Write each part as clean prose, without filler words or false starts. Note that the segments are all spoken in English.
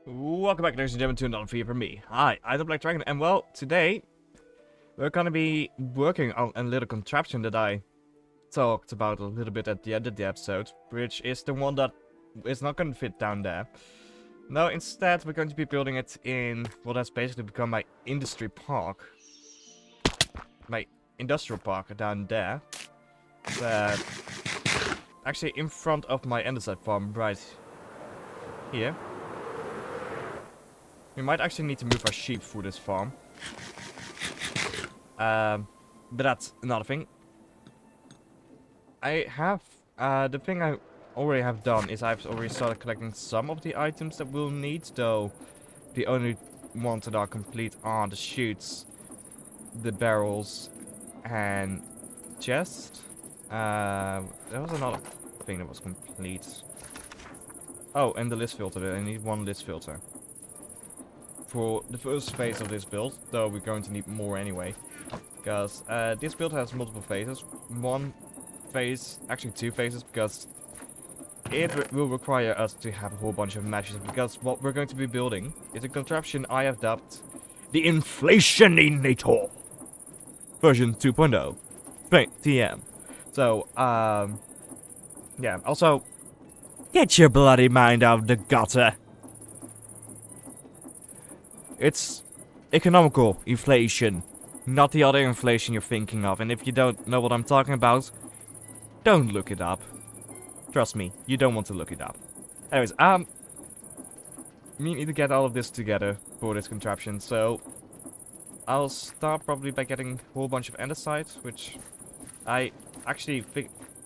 Welcome back, ladies and gentlemen, to another video from me. Hi, I'm the Black Dragon, and well, today we're gonna be working on a little contraption that I talked about a little bit at the end of the episode, which is the one that is not gonna fit down there. No, instead we're going to be building it in what has basically become my industry park. My industrial park down there. Actually in front of my andesite farm right here. We might actually need to move our sheep through this farm. But that's another thing. I have, the thing I already have done is I've already started collecting some of the items that we'll need, though the only ones that are complete are the chutes, the barrels, and chest. There was another thing that was complete. Oh, and the list filter. I need one list filter. For the first phase of this build, though we're going to need more anyway. Because this build has multiple phases. One phase, actually two phases, because it will require us to have a whole bunch of matches. Because what we're going to be building is a contraption I have dubbed the Inflation Inator version 2.0 TM. So, yeah, also, get your bloody mind out of the gutter. It's economical inflation, not the other inflation you're thinking of. And if you don't know what I'm talking about, don't look it up. Trust me, you don't want to look it up. Anyways, we need to get all of this together for this contraption, so I'll start probably by getting a whole bunch of andesite, which I actually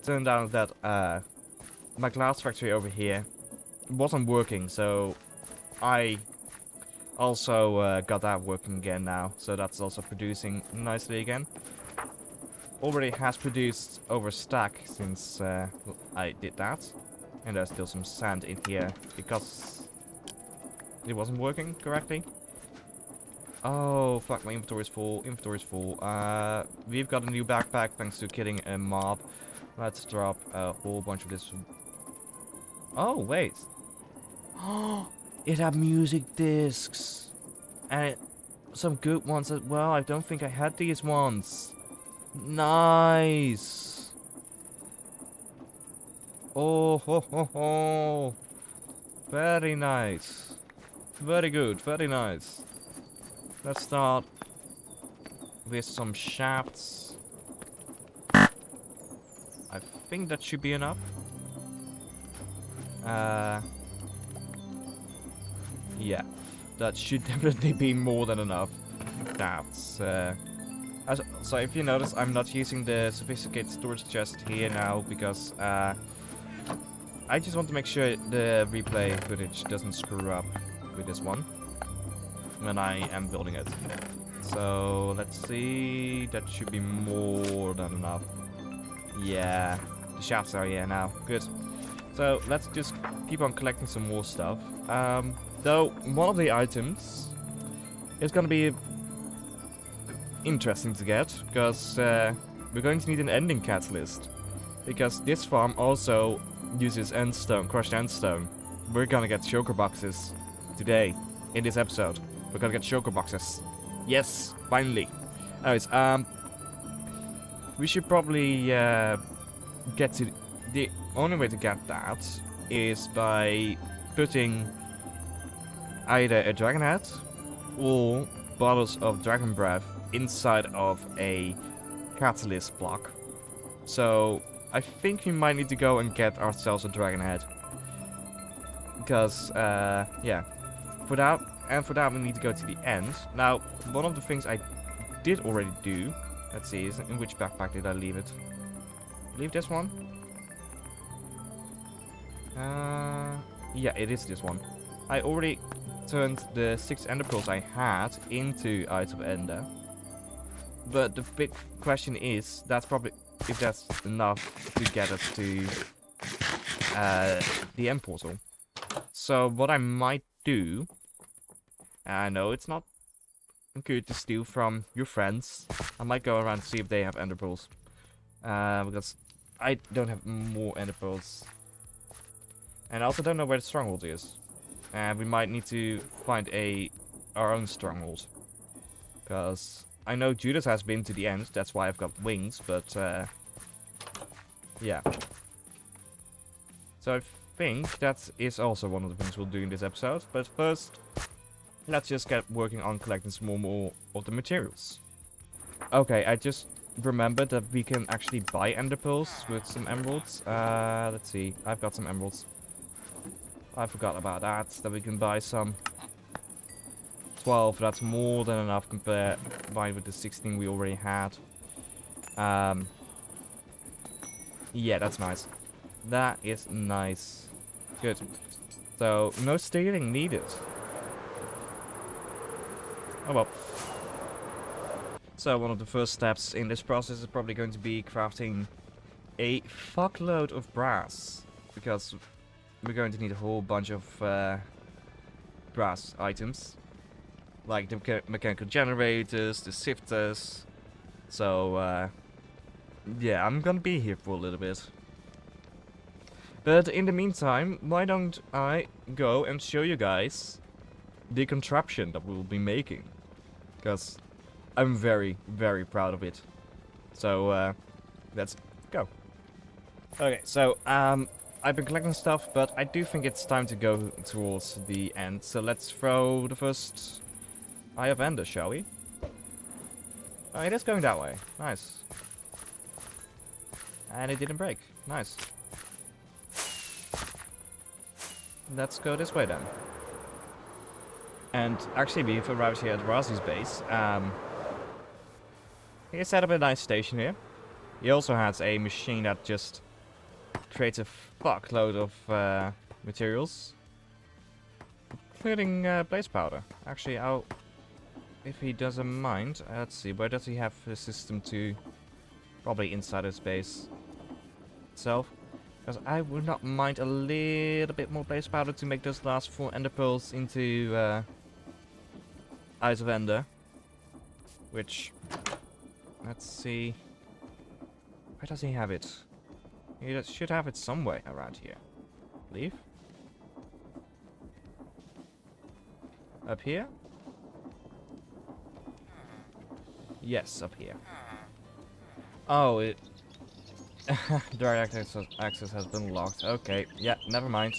turned out that my glass factory over here wasn't working, so I also got that working again now, so that's also producing nicely again. Already has produced over a stack since I did that. And there's still some sand in here because it wasn't working correctly. Oh, fuck, my inventory's full, inventory's full. We've got a new backpack thanks to killing a mob. Let's drop a whole bunch of this. Oh, wait. Oh, it had music discs. And some good ones as well. I don't think I had these ones. Nice. Oh, ho, ho, ho. Very nice. Very good, very nice. Let's start with some shafts. I think that should be enough. Yeah, that should definitely be more than enough. That's so if you notice, I'm not using the sophisticated storage chest here now because I just want to make sure the replay footage doesn't screw up with this one when I am building it. So let's see, that should be more than enough. Yeah, the shafts are here now. Good. So let's just keep on collecting some more stuff. Though one of the items is gonna be interesting to get, because we're going to need an ending catalyst. Because this farm also uses endstone, crushed endstone. We're gonna get shulker boxes today in this episode. We're gonna get shulker boxes. Yes, finally. Anyways, we should probably get to the only way to get that is by putting either a dragon head or bottles of dragon breath inside of a catalyst block. So I think we might need to go and get ourselves a dragon head. Because yeah, for that we need to go to the end. Now, one of the things I did already do, let's see, is in which backpack did I leave it? Leave this one? Yeah, it is this one. I already turned the 6 ender pearls I had into Eyes of Ender. But the big question is, that's probably if that's enough to get us to the end portal. So what I might do, I know it's not good to steal from your friends. I might go around and see if they have ender pearls. Because I don't have more ender pearls. And I also don't know where the stronghold is. And we might need to find our own stronghold. Because I know Judas has been to the end, that's why I've got wings, but yeah. So I think that is also one of the things we'll do in this episode. But first, let's just get working on collecting some more of the materials. Okay, I just remembered that we can actually buy ender pearls with some emeralds. Let's see, I've got some emeralds. I forgot about that we can buy some. 12, that's more than enough combined with the 16 we already had. Yeah, that's nice. That is nice. Good. So, no stealing needed. Oh well. So, one of the first steps in this process is probably going to be crafting a fuckload of brass. Because we're going to need a whole bunch of brass items. Like the mechanical generators, the sifters. So, yeah, I'm gonna be here for a little bit. But in the meantime, why don't I go and show you guys the contraption that we'll be making. Because I'm very, very proud of it. So, let's go. Okay, so, I've been collecting stuff, but I do think it's time to go towards the end. So let's throw the first Eye of Ender, shall we? Oh, it is going that way. Nice. And it didn't break. Nice. Let's go this way then. And actually, we've arrived here at Razi's base. He set up a nice station here. He also has a machine that just creates a fuckload of materials. Including blaze powder. Actually, if he doesn't mind, let's see, where does he have his system to? Probably inside his base itself. Because I would not mind a little bit more blaze powder to make those last 4 ender pearls into Eyes of Ender. Which, let's see, where does he have it? He should have it somewhere around here, I believe. Up here? Yes, up here. Oh, it... direct access has been locked. Okay, yeah, never mind.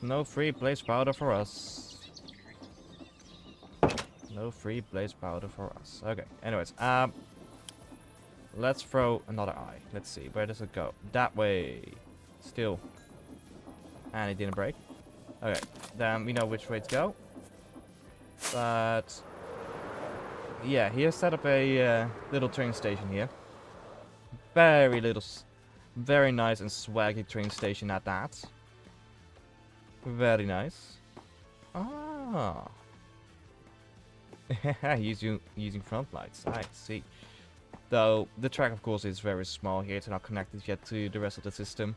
No free blaze powder for us. No free blaze powder for us. Okay, anyways, let's throw another eye. Let's see, where does it go? That way. Still. And it didn't break. Okay, then we know which way to go. But... yeah, he has set up a little train station here. Very nice and swaggy train station at that. Very nice. Ah. He's using front lights, I see. Though, the track of course is very small here, it's not connected yet to the rest of the system.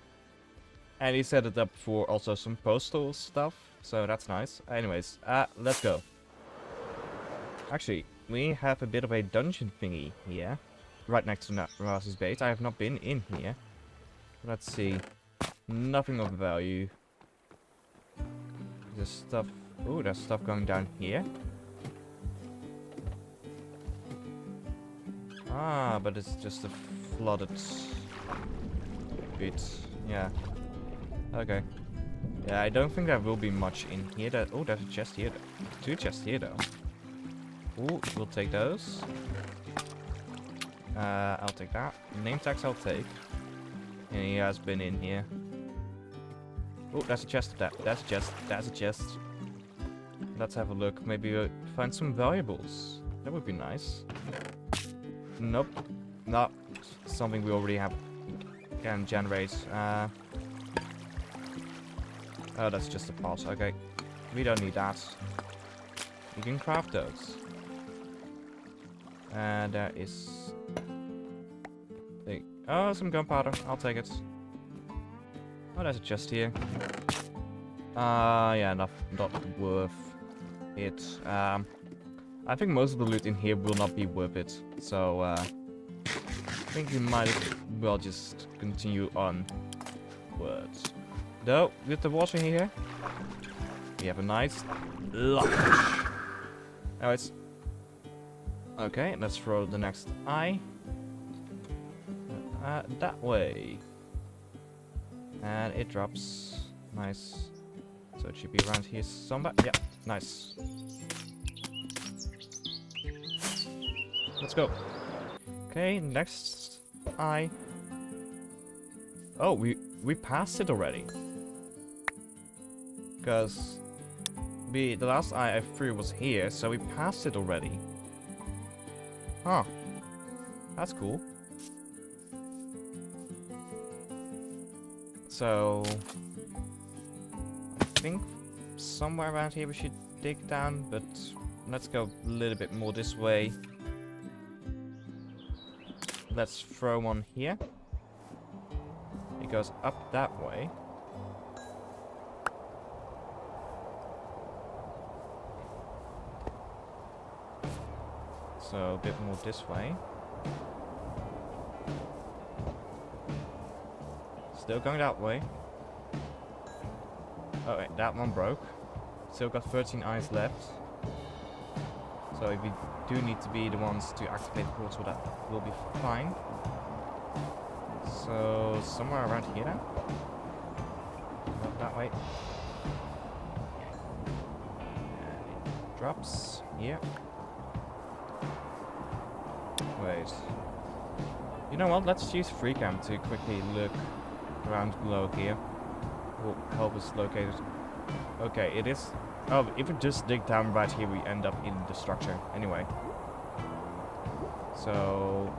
And he set it up for also some postal stuff, so that's nice. Anyways, let's go. Actually, we have a bit of a dungeon thingy here. Right next to Razi's base. I have not been in here. Let's see. Nothing of value. There's stuff... ooh, there's stuff going down here. Ah, but it's just a flooded bit. Yeah. Okay. Yeah, I don't think there will be much in here. Oh, there's a chest here though. 2 chests here though. Ooh, we'll take those. I'll take that. Name tags I'll take. And he has been in here. Oh, that's a chest. That's a chest. That's a chest. Let's have a look. Maybe we'll find some valuables. That would be nice. Nope. Not something we already have. Can generate. Oh, that's just a pot. Okay. We don't need that. You can craft those. And there is... oh, some gunpowder. I'll take it. Oh, there's a chest here. Yeah, not worth it. I think most of the loot in here will not be worth it. So, I think we might as well just continue onwards. Though, with the water here, We have a nice lunch. Anyways. Okay, let's throw the next eye. That way. And it drops. Nice. So it should be around here somewhere. Yeah, nice. Let's go. Okay, next eye. Oh, we passed it already. Because the last eye I threw was here, so we passed it already. Huh. That's cool. So I think somewhere around here we should dig down, but let's go a little bit more this way. Let's throw one here. It goes up that way. So a bit more this way. Still going that way. Oh wait, that one broke. Still got 13 eyes left. So if we do need to be the ones to activate the portal, that will be fine. So somewhere around here then. Not that way. And it drops here. Wait. You know what? Let's use FreeCam to quickly look around below here. Will help us locate it. Okay, it is. Oh, if we just dig down right here, we end up in the structure anyway. So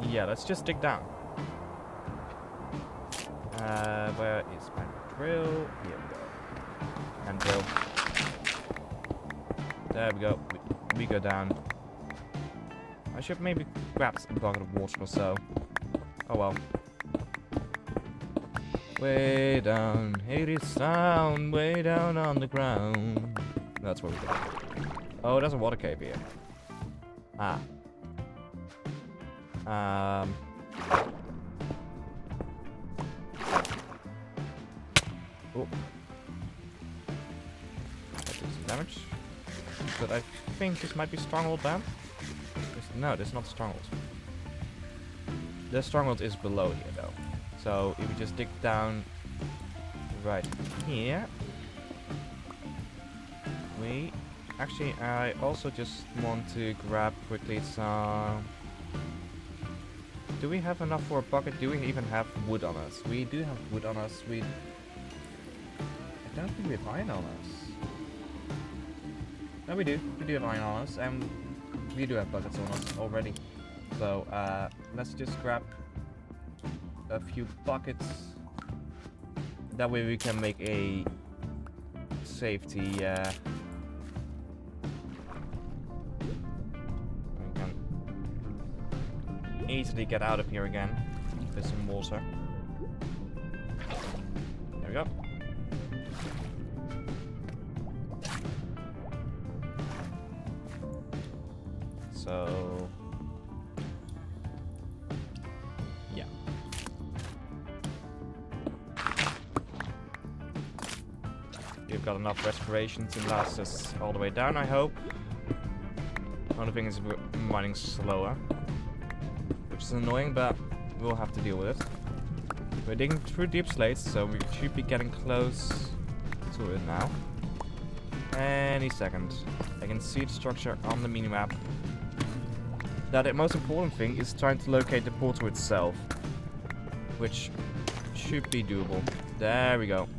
yeah, let's just dig down. Where is my drill? Here we go. And drill. There we go. We go down. I should maybe grab a bucket of water or so. Oh well. Way down, Hades sound, way down on the ground. That's where we go. Oh, there's a water cave here. Ah. Oh. That did some damage. But I think this might be stronghold down. No, this is not stronghold. The stronghold is below here though. So if we just dig down right here, we actually I also just want to grab quickly some. Do we have enough for a bucket? Do we even have wood on us? We do have wood on us. I don't think we have iron on us. No, we do. We do have iron on us, and we do have buckets on us already. So let's just grab a few buckets. That way we can make a safety. We can easily get out of here again with some water. There we go. So yeah. We've got enough respiration to last us all the way down, I hope. Only thing is we're running slower, which is annoying, but we'll have to deal with it. We're digging through deep slates, so we should be getting close to it now. Any second. I can see the structure on the minimap. Now the most important thing is trying to locate the portal itself, which should be doable. There we go.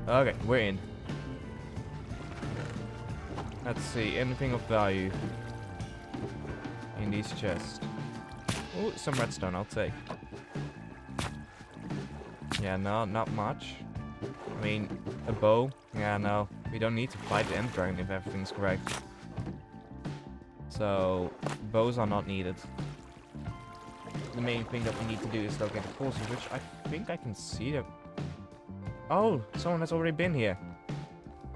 Okay, we're in. Let's see, anything of value in these chests. Oh, some redstone I'll take. Yeah, no, not much. I mean, a bow. Yeah, no, we don't need to fight the end dragon if everything's correct. So, bows are not needed. The main thing that we need to do is locate the portal, which I think I can see that. Oh, someone has already been here.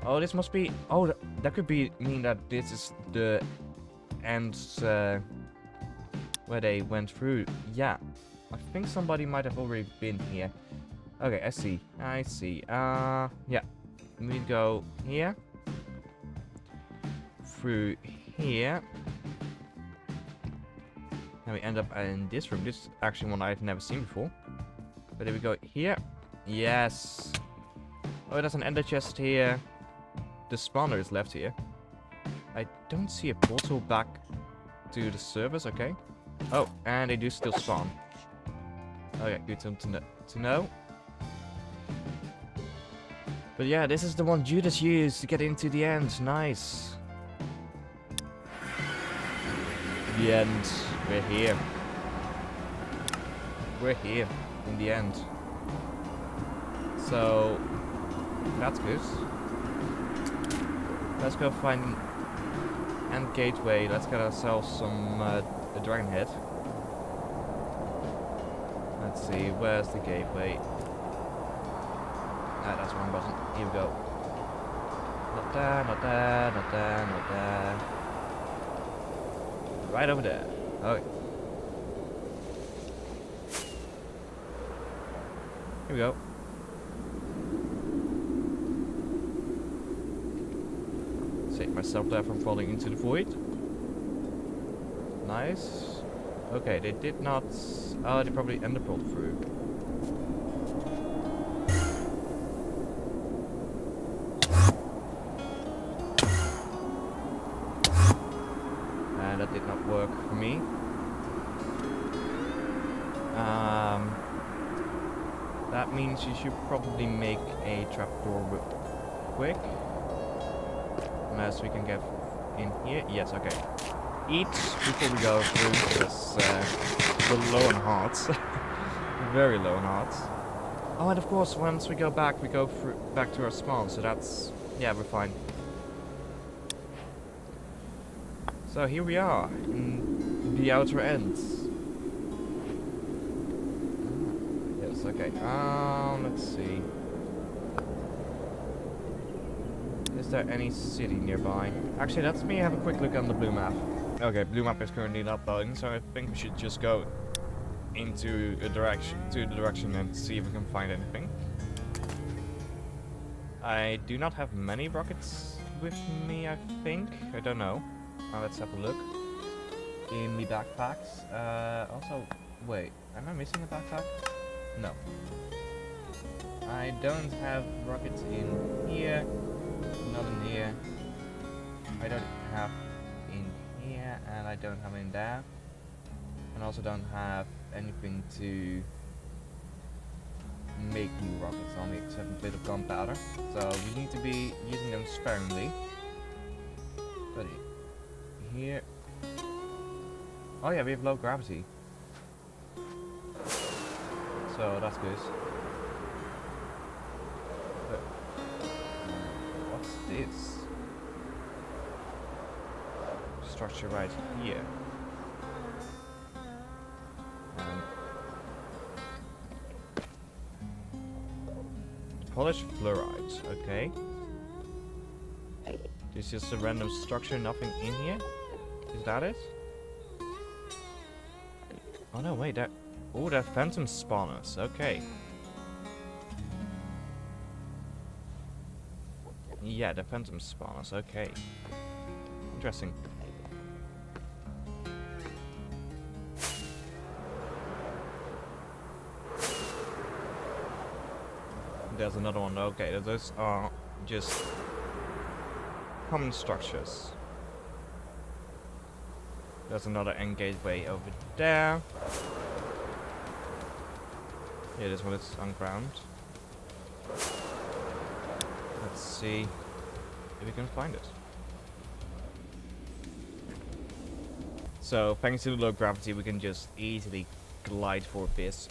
Oh, this must be. Oh, that could mean that this is the end where they went through. Yeah, I think somebody might have already been here. Okay, I see. Yeah. we go here. Through here. And we end up in this room. This is actually one I've never seen before. But then we go here. Yes. Oh, there's an ender chest here. The spawner is left here. I don't see a portal back to the servers. Okay. Oh, and they do still spawn. Okay, good to know. But yeah, this is the one Judas used to get into the end. Nice. The end. We're here. We're here in the end. So that's good. Let's go find an end gateway. Let's get ourselves some a dragon head. Let's see, where's the gateway? Ah, that's the wrong button. Here we go. Not there, not there, not there, not there. Right over there. Okay. Here we go. Save myself there from falling into the void. Nice. Okay, they did not... Oh, they probably enderpearled through. And that did not work for me. That means you should probably make a trapdoor quick. Unless we can get in here. Yes, okay. Eat before we go through, because we're low on hearts. Very low on hearts. Oh, and of course, once we go back, we go back to our spawn, so that's... Yeah, we're fine. So here we are, in the outer end. Yes, okay. Let's see. Is there any city nearby? Actually, let me have a quick look on the blue map. Okay, blue map is currently not loading, so I think we should just go into the direction and see if we can find anything. I do not have many rockets with me, I think. I don't know. Let's have a look. In the backpacks. Also, wait, am I missing a backpack? No. I don't have rockets in here. Not in here. I don't have in here, and I don't have in there. And also don't have anything to make new rockets, only except a bit of gunpowder. So we need to be using them sparingly. But here... Oh yeah, we have low gravity. So that's good. But what's this? Structure right here. Polished fluorite, okay. This is a random structure, nothing in here? Is that it? Oh no, wait, that... Oh, they're phantom spawners, okay. Yeah, they're phantom spawners, okay. Interesting. There's another one, okay, those are just common structures. There's another end gateway over there. Yeah, this one is on ground. Let's see if we can find it. So, thanks to the low gravity, we can just easily glide for this.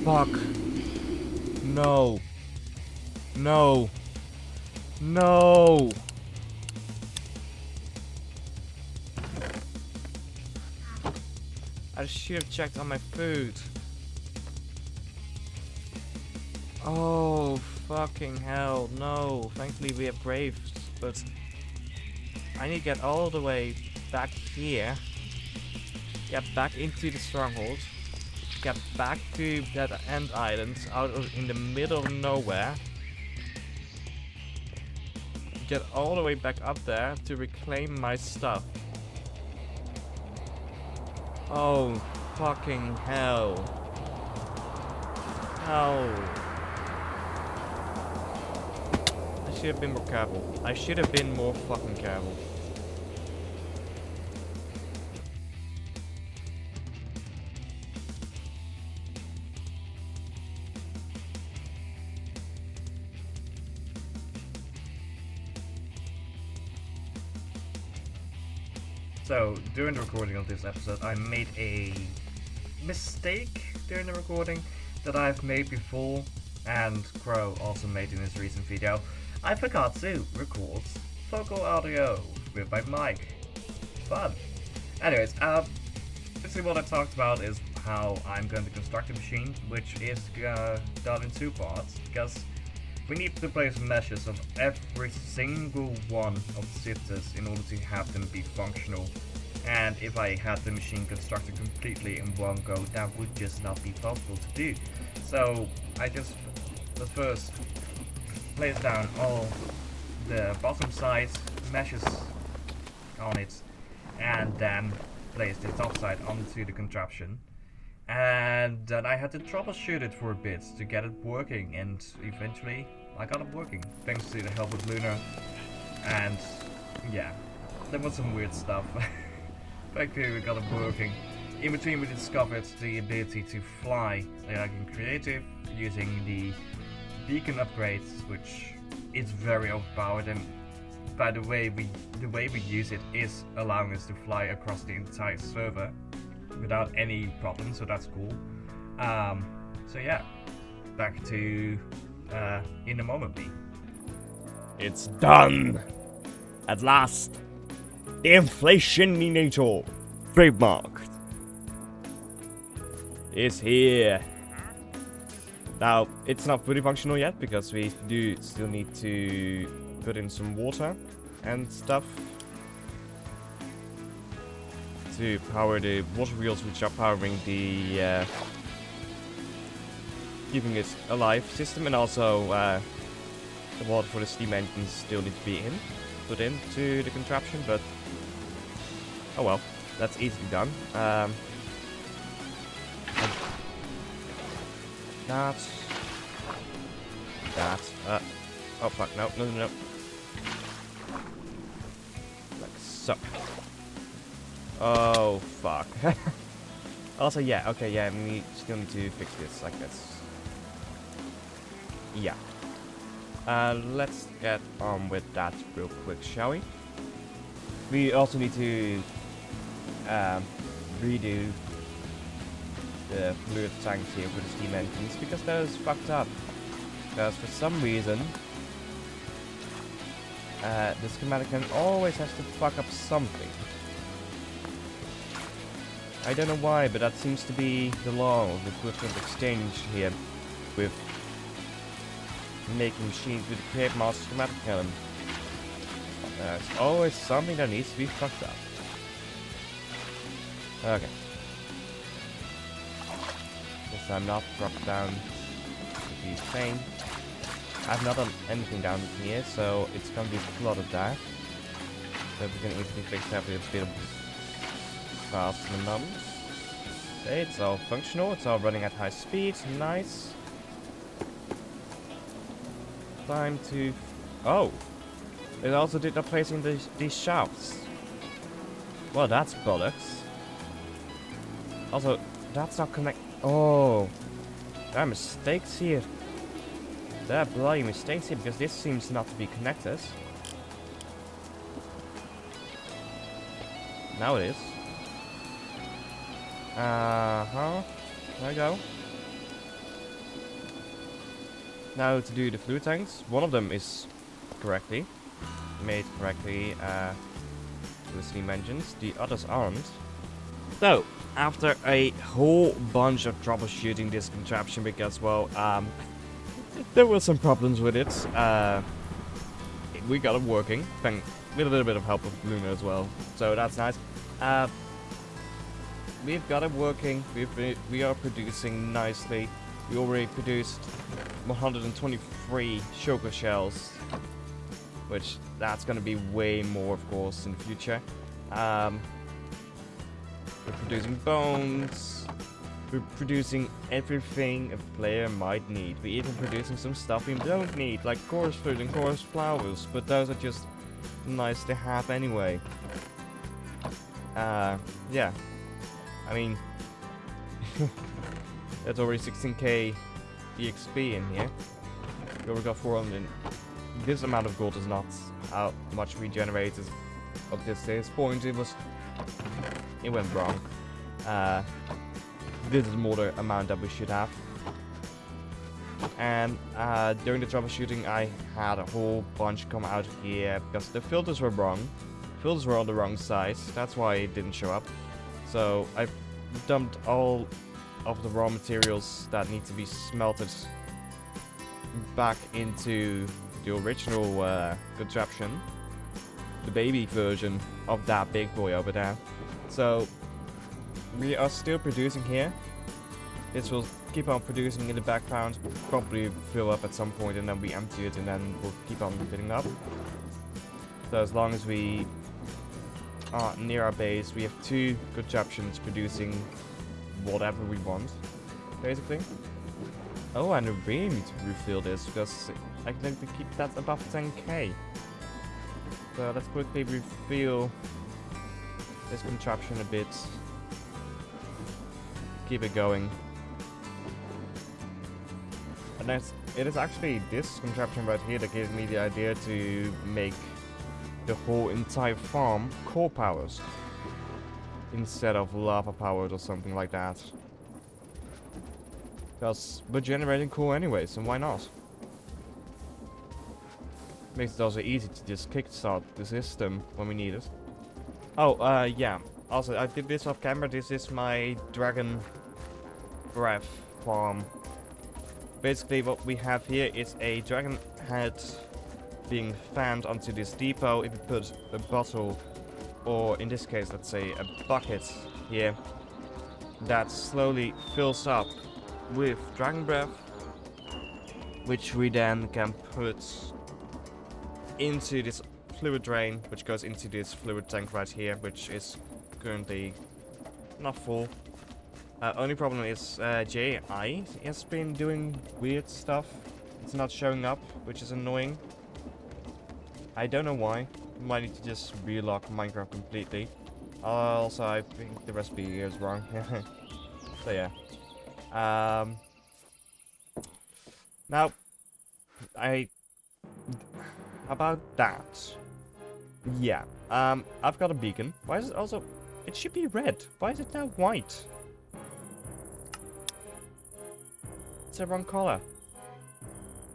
fuck. No. No. No. I should have checked on my food. Oh, fucking hell. No. Thankfully we have graves, but I need to get all the way back here. Get back into the stronghold. Get back to that end island out in the middle of nowhere. Get all the way back up there to reclaim my stuff. Oh, fucking hell. No. I should have been more careful. I should have been more fucking careful. So, during the recording of this episode, I made a mistake during the recording that I've made before, and Crow also made in his recent video. I forgot to record vocal audio with my mic. Fun. Anyways, basically what I talked about is how I'm going to construct a machine, which is done in two parts, because we need to place meshes of every single one of the shifts in order to have them be functional. And if I had the machine constructed completely in one go, that would just not be possible to do. So I just first place down all the bottom side meshes on it, and then place the top side onto the contraption. And then I had to troubleshoot it for a bit to get it working, and eventually I got it working, thanks to the help of Luna. And yeah, there was some weird stuff. Thankfully we got it working. In between we discovered the ability to fly like in creative using the beacon upgrades, which is very overpowered, and by the way we use it is allowing us to fly across the entire server without any problems, so that's cool. So yeah, back to in the moment B. It's done! At last! The Inflation Inator, trademarked, is here. Now, it's not fully functional yet, because we do still need to put in some water and stuff to power the water wheels, which are powering the keeping it alive system, and also the water for the steam engines still need to be put into the contraption, but oh well, that's easily done. Oh fuck, no. Like so. Oh fuck. Also, yeah, okay, yeah, we still need to fix this, like this. Yeah. Let's get on with that real quick, shall we? We also need to redo the fluid tanks here for the steam engines, because that is fucked up. Because for some reason, the schematic can always has to fuck up something. I don't know why, but that seems to be the law of the equipment exchange here with making machines with the create master schematic element. There's always something that needs to be fucked up. Okay. Guess I'm not dropped down to the plane. I've not done anything down here, so it's gonna be flooded there. So we can easily fix that with a bit of fast in the moment. Okay, it's all functional, it's all running at high speed, nice. Time to... Oh! It also did not place in these shafts. Well, that's bollocks. Also, that's not connect... Oh! There are mistakes here. There are bloody mistakes here, because this seems not to be connected. Now it is. There we go. Now to do the fluid tanks, one of them is correctly made correctly, with steam engines. The others aren't. So, after a whole bunch of troubleshooting this contraption, because, well, there were some problems with it, we got it working, with a little bit of help of Luna as well, so that's nice. We've got it working, we are producing nicely. We already produced 123 sugar shells, which that's gonna be way more, of course, in the future. We're producing bones. We're producing everything a player might need. We're even producing some stuff we don't need, like chorus fruit and chorus flowers, but those are just nice to have anyway. Yeah. I mean, there's already 16k EXP in here. We already got 400. This amount of gold is not how much we generated at this point. It went wrong. This is more the amount that we should have. And during the troubleshooting, I had a whole bunch come out here because the filters were wrong. Filters were on the wrong size. That's why it didn't show up. So I dumped all of the raw materials that need to be smelted back into the original contraption, the baby version of that big boy over there. So we are still producing here. This will keep on producing in the background, probably fill up at some point, and then we empty it, and then we'll keep on filling up. So as long as we are near our base, we have 2 contraptions producing whatever we want, basically. Oh, and we really need to refill this, because I think to keep that above 10k. So let's quickly refill this contraption a bit. Keep it going. And it is actually this contraption right here that gave me the idea to make the whole entire farm coal powers instead of lava powered or something like that. Because we're generating coal anyway, so why not? Makes it also easy to just kickstart the system when we need it. Oh, yeah. Also, I did this off camera. This is my dragon breath farm. Basically, what we have here is a dragon head being fanned onto this depot. If you put a bottle, or in this case, let's say a bucket here, that slowly fills up with dragon breath, which we then can put into this fluid drain, which goes into this fluid tank right here, which is currently not full. Only problem is JI has been doing weird stuff. It's not showing up, which is annoying. I don't know why. Might need to just relock Minecraft completely. Also, I think the recipe here is wrong. So yeah. Now, about that. Yeah. I've got a beacon. Why is it also? It should be red. Why is it now white? It's the wrong color.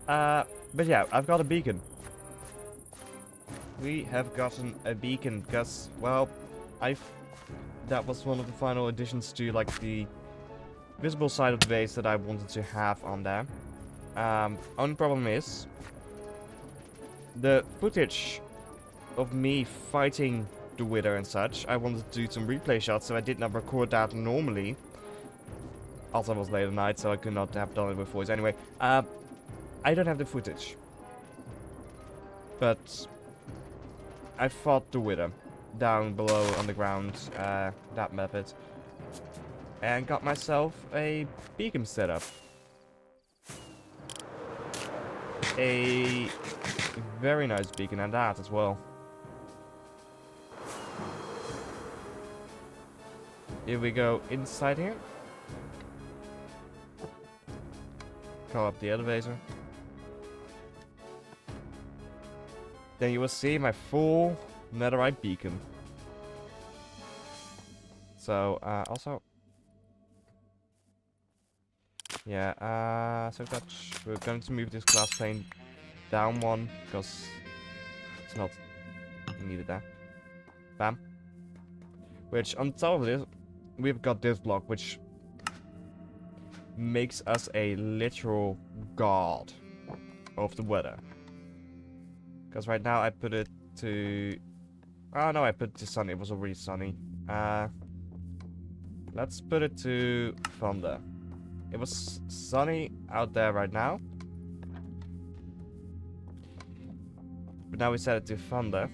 But yeah, I've got a beacon. We have gotten a beacon because, well, that was one of the final additions to, like, the visible side of the base that I wanted to have on there. Only problem is the footage of me fighting the Wither and such. I wanted to do some replay shots, so I did not record that normally. Also, it was late at night, so I could not have done it with voice. Anyway, I don't have the footage. But I fought the Wither down below on the ground, that method. And got myself a beacon setup. A very nice beacon and that as well. Here we go inside here. Call up the elevator. Then you will see my full netherite beacon. So, also, Yeah, so we're going to move this glass pane down one, because it's not needed there. Bam. Which, on top of this, we've got this block, which makes us a literal god of the weather. Because right now I put it to... Oh no, I put it to sunny. It was already sunny. Let's put it to thunder. It was sunny out there right now. But now we set it to thunder.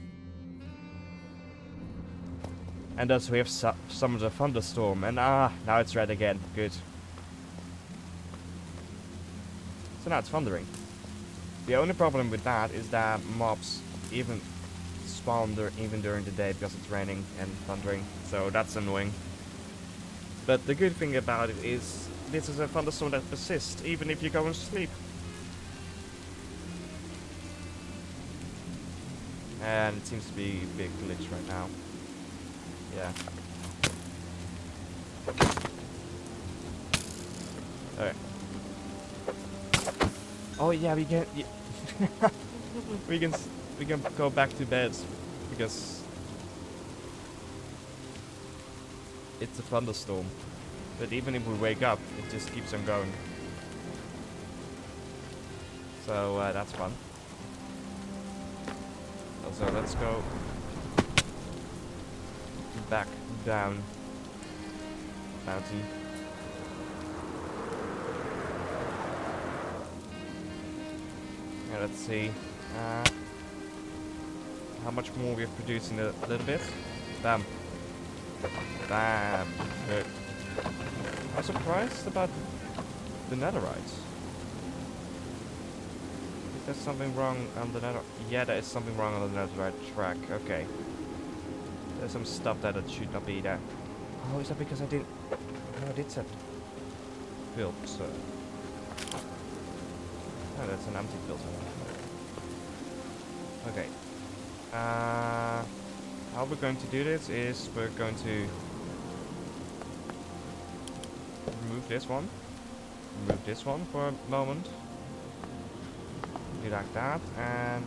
And thus we have summoned a thunderstorm. And now it's red again. Good. So now it's thundering. The only problem with that is that mobs even spawn even during the day because it's raining and thundering. So that's annoying. But the good thing about it is this is a thunderstorm that persists even if you go and sleep. And it seems to be a big glitch right now. Yeah. Okay. Oh yeah, we can. Yeah. we can go back to bed because it's a thunderstorm. But even if we wake up, it just keeps on going. So that's fun. So let's go back down mountain. Yeah, let's see how much more we've produced in a little bit. Bam. Bam. Good. I'm surprised about the netherite. Is there something wrong on the nether? Yeah, there is something wrong on the netherite track. Okay. There's some stuff that it should not be there. Oh, is that because I didn't... No, I did set build, so... Oh, that's an empty filter. Okay. How we're going to do this is we're going to remove this one for a moment. Do like that, and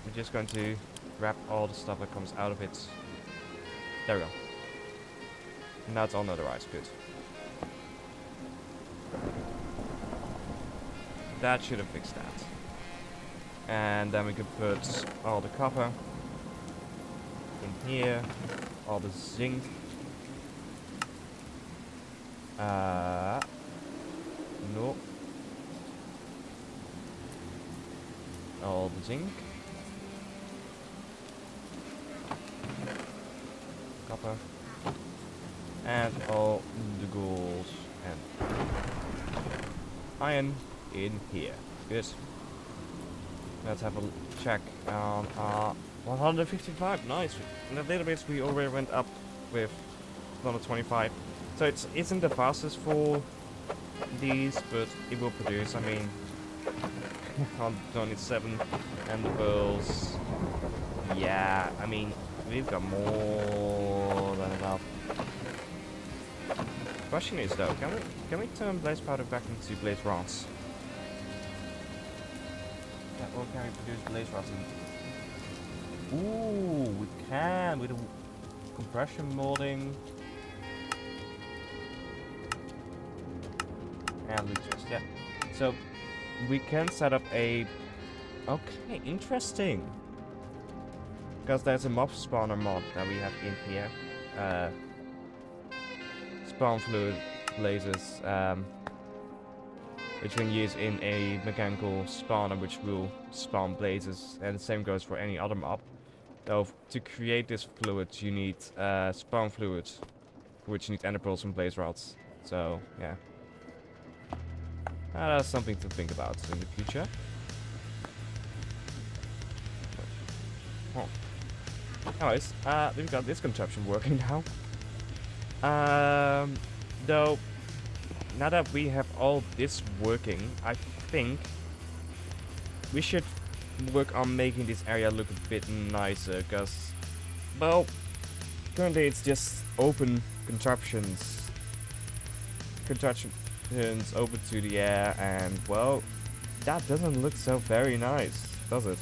we're just going to wrap all the stuff that comes out of it. There we go. Now it's all notarized. Good. That should have fixed that. And then we could put all the copper in here, all the zinc. No. All the zinc. Copper. And all the gold and iron in here. Good. Let's have a check on 155. Nice. In a little bit we already went up with 125. So it isn't the fastest for these, but it will produce. I mean, 127 and the pearls. Yeah, I mean, we've got more than enough. Question is though, can we turn blaze powder back into blaze rods? Yeah, or can we produce blaze rods in... Ooh, we can with a compression molding. And leeches, yeah. So we can set up a... Okay, interesting. Because there's a mob spawner mod that we have in here. Spawn fluid blazes, which we can use in a mechanical spawner, which will spawn blazes, and the same goes for any other mob. Though to create this fluid, you need spawn fluid, for which you need ender pearls and blaze rods. So yeah, that's something to think about in the future. Oh. Anyways, we've got this contraption working now. Though, now that we have all this working, I think we should work on making this area look a bit nicer, because, well, currently it's just open contraptions open to the air, and, well, that doesn't look so very nice, does it?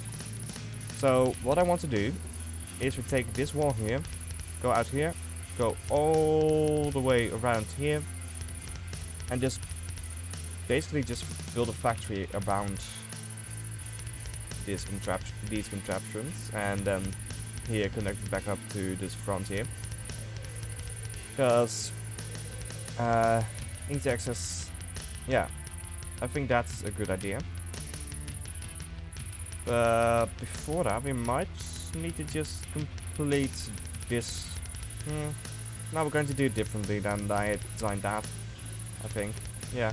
So, what I want to do is we take this wall here, go out here, go all the way around here, and just basically just build a factory around these contraptions, and then here connect it back up to this front here, because easy access, yeah, I think that's a good idea. But before that, we might need to just complete this. Now we're going to do it differently than I designed that, I think. Yeah.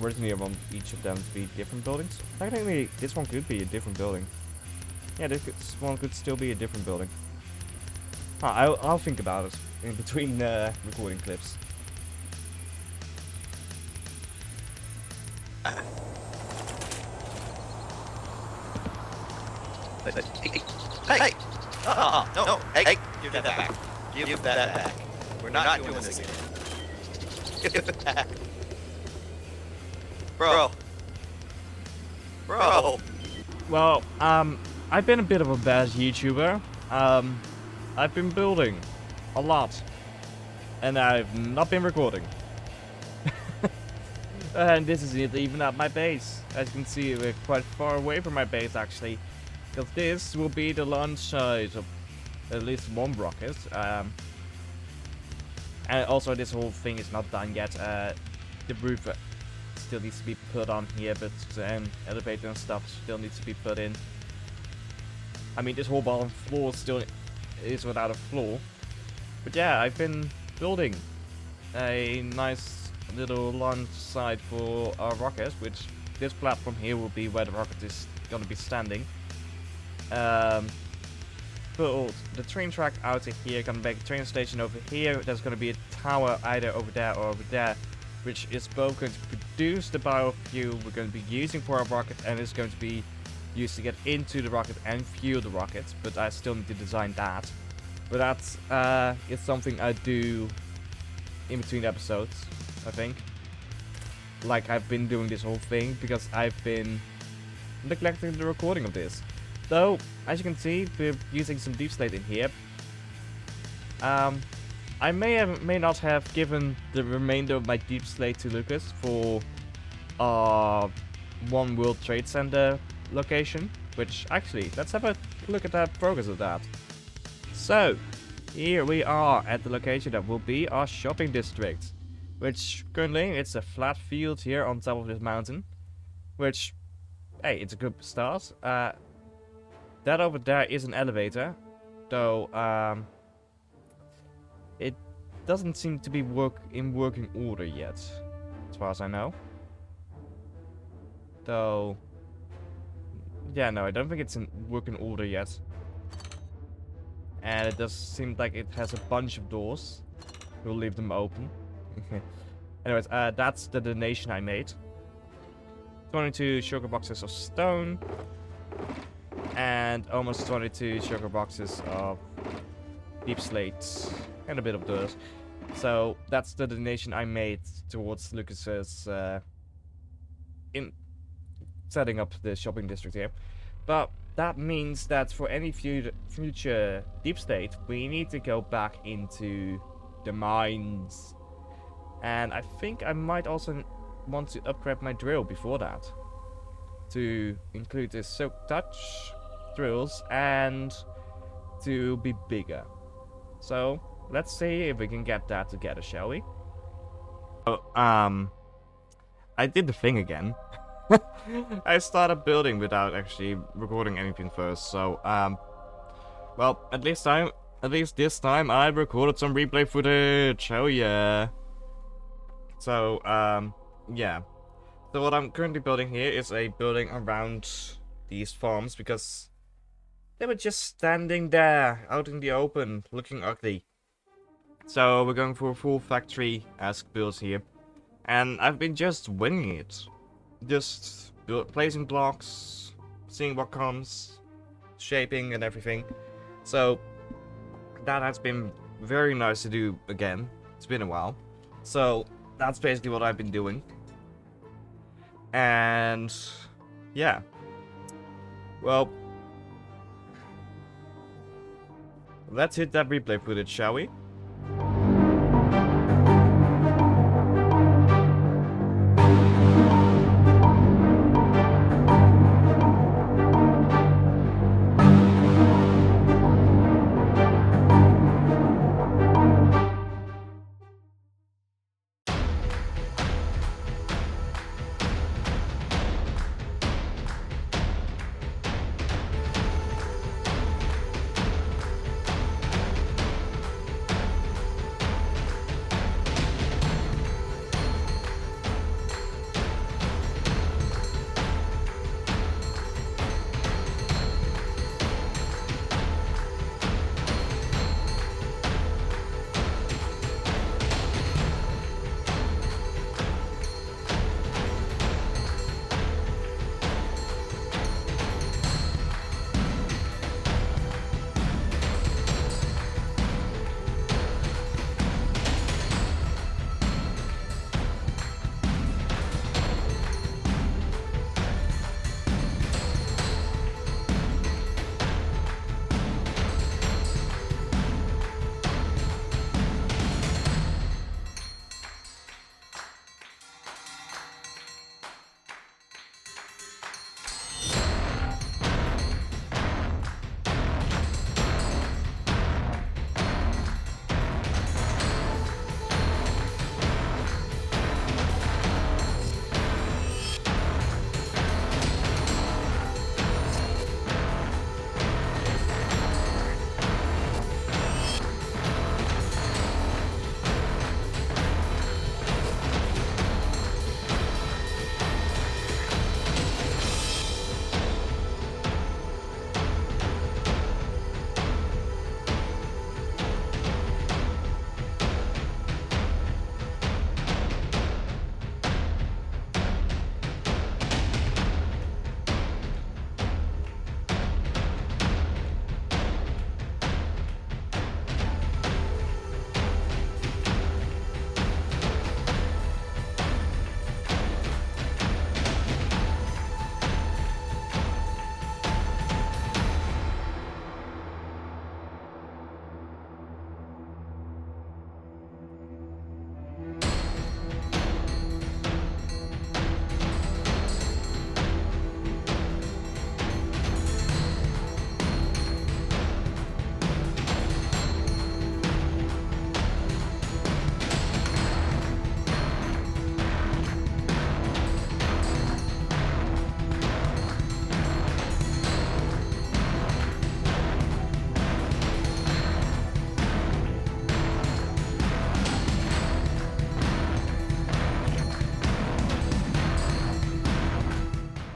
Originally I want each of them to be different buildings. Technically, this one could be a different building. Yeah, this one could still be a different building. I'll think about it in between recording clips. Hey! No! Hey! Give that back. Give that back. We're not doing this again. Give it back. Bro. Well, I've been a bit of a bad YouTuber. I've been building a lot, and I've not been recording. And this isn't even at my base. As you can see, we're quite far away from my base, actually. Because this will be the launch site of at least one rocket. And also, this whole thing is not done yet. The roof still needs to be put on here, but elevator and stuff still needs to be put in. I mean, this whole bottom floor still is without a floor. But yeah, I've been building a nice little launch site for our rocket, which this platform here will be where the rocket is going to be standing. Build the train track out of here, gonna make a train station over here. There's gonna be a tower either over there or over there, which is both going to produce the biofuel we're going to be using for our rocket, and it's going to be used to get into the rocket and fuel the rocket. But I still need to design that. But that's it's something I do in between episodes, I think. Like, I've been doing this whole thing because I've been neglecting the recording of this. Though, as you can see, we're using some deep slate in here. I may not have given the remainder of my deep slate to Lucas for One World Trade Center location. Which, actually, let's have a look at that progress of that. So, here we are at the location that will be our shopping district. Which, currently, it's a flat field here on top of this mountain. Which, hey, it's a good start. That over there is an elevator, though it doesn't seem to be in working order yet, as far as I know. Though, yeah, no, I don't think it's in working order yet. And it does seem like it has a bunch of doors. We'll leave them open. Anyways, that's the donation I made. 22 sugar boxes of stone. And almost 22 sugar boxes of deep slate and a bit of dirt. So that's the donation I made towards Lucas's in setting up the shopping district here. But that means that for any future deep slate, we need to go back into the mines. And I think I might also want to upgrade my drill before that, to include the silk touch drills and to be bigger. So let's see if we can get that together, shall we? Oh, I did the thing again. I started building without actually recording anything first. So well, at least this time I recorded some replay footage. Oh yeah. So yeah. So what I'm currently building here is a building around these farms, because they were just standing there out in the open looking ugly. So we're going for a full factory-esque build here. And I've been just winging it. Just placing blocks, seeing what comes, shaping and everything. So that has been very nice to do again. It's been a while. So that's basically what I've been doing. And yeah. Well, let's hit that replay footage, shall we?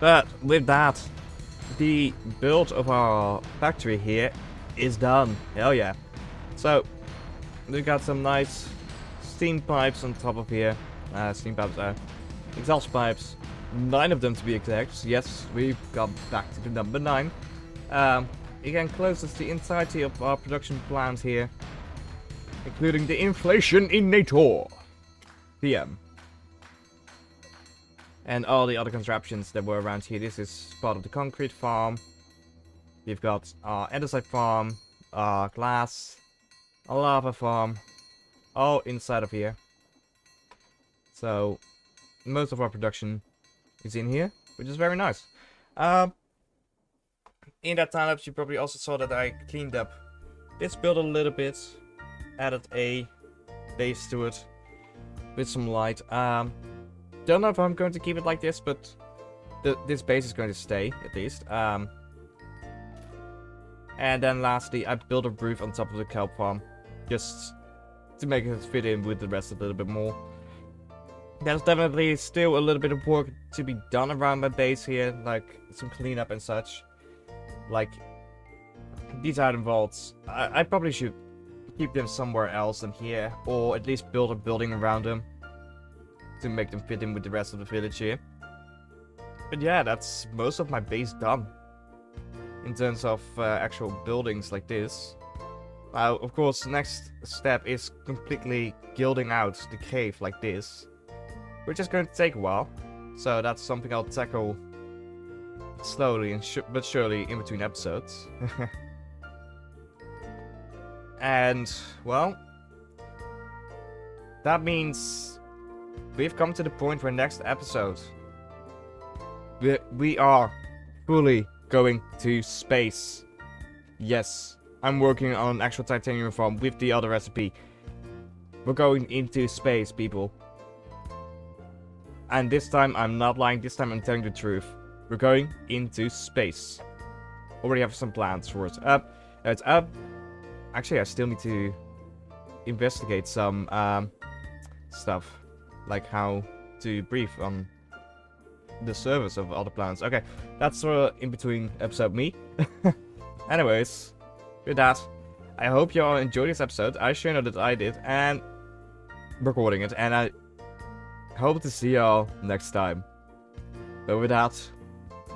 But with that, the build of our factory here is done. Hell yeah. So, we've got some nice steam pipes on top of here. Steam pipes, exhaust pipes. 9 of them to be exact. Yes, we've got back to the number 9. Again, closes the entirety of our production plant here, including the Inflation Inator TM. And all the other contraptions that were around here. This is part of the concrete farm. We've got our andesite farm, our glass, a lava farm, all inside of here. So, most of our production is in here, which is very nice. In that time lapse, you probably also saw that I cleaned up this build a little bit, added a base to it with some light. Don't know if I'm going to keep it like this, but this base is going to stay, at least. And then lastly, I built a roof on top of the kelp farm, just to make it fit in with the rest a little bit more. There's definitely still a little bit of work to be done around my base here, like some cleanup and such. Like, these item vaults, I probably should keep them somewhere else than here, or at least build a building around them to make them fit in with the rest of the village here. But yeah, that's most of my base done. In terms of actual buildings like this. Of course, the next step is completely gilding out the cave like this. Which is going to take a while. So that's something I'll tackle slowly and but surely in between episodes. And, well, that means we've come to the point where next episode we are fully going to space. Yes, I'm working on an actual titanium farm with the other recipe. We're going into space, people. And this time I'm not lying, this time I'm telling the truth. We're going into space. Already have some plans for it. It's up. Actually, I still need to investigate some stuff. Like how to brief on the service of other planets. Okay, that's in between episode me. Anyways, with that, I hope you all enjoyed this episode. I sure know that I did, and recording it, and I hope to see y'all next time. But with that,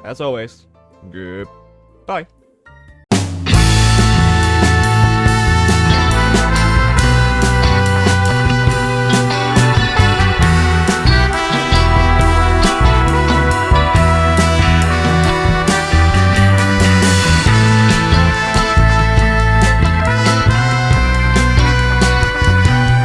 as always, goodbye.